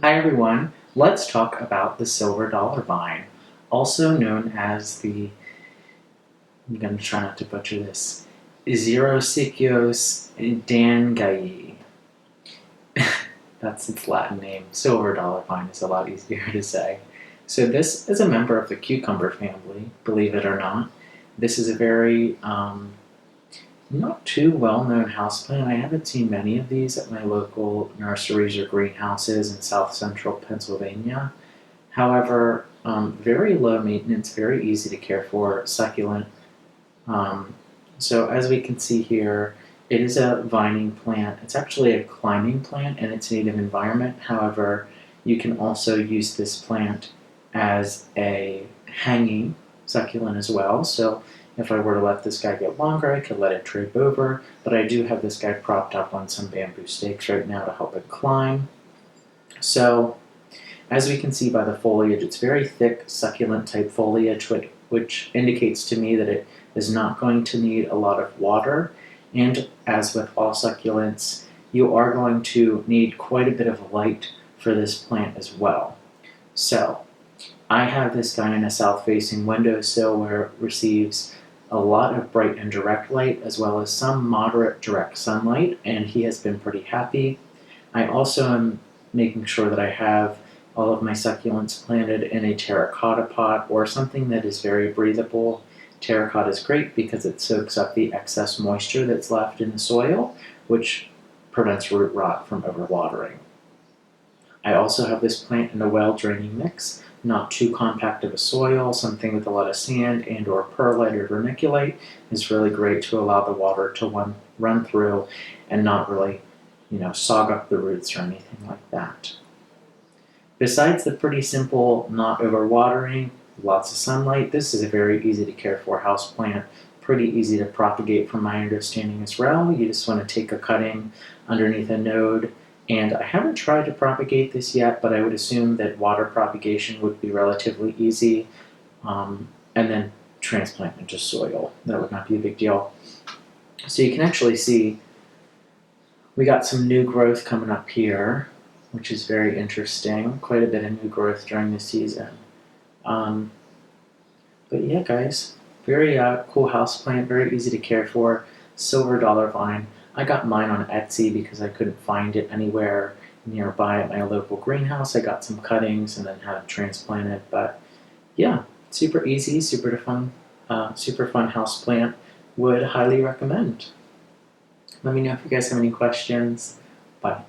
Hi everyone, let's talk about the silver dollar vine, also known as I'm going to try not to butcher this, Xerosicyus Danguyi. That's its Latin name. Silver dollar vine is a lot easier to say. So this is a member of the cucumber family, believe it or not. This is a very not too well-known houseplant. I haven't seen many of these at my local nurseries or greenhouses in south central Pennsylvania. However, very low maintenance, very easy to care for, succulent. So as we can see here, it is a vining plant. It's actually a climbing plant in its native environment. However, you can also use this plant as a hanging succulent as well. So if I were to let this guy get longer, I could let it drape over, but I do have this guy propped up on some bamboo stakes right now to help it climb. So as we can see by the foliage, it's very thick, succulent type foliage, which indicates to me that it is not going to need a lot of water. And as with all succulents, you are going to need quite a bit of light for this plant as well. So I have this guy in a south-facing windowsill where it receives a lot of bright and direct light as well as some moderate direct sunlight, and he has been pretty happy. I also am making sure that I have all of my succulents planted in a terracotta pot or something that is very breathable. Terracotta is great because it soaks up the excess moisture that's left in the soil, which prevents root rot from overwatering. I also have this plant in a well-draining mix, not too compact of a soil. Something with a lot of sand and or perlite or vermiculite is really great to allow the water to run through and not really, sog up the roots or anything like that. Besides the pretty simple not overwatering, lots of sunlight, this is a very easy to care for houseplant, pretty easy to propagate from my understanding as well. You just want to take a cutting underneath a node, and I haven't tried to propagate this yet, but I would assume that water propagation would be relatively easy, and then transplant into soil. That would not be a big deal. So you can actually see we got some new growth coming up here, which is very interesting. Quite a bit of new growth during the season. But yeah, guys, very cool houseplant, very easy to care for. Silver dollar vine. I got mine on Etsy because I couldn't find it anywhere nearby at my local greenhouse. I got some cuttings and then had it transplanted. But yeah, super easy, super fun houseplant. Would highly recommend. Let me know if you guys have any questions. Bye.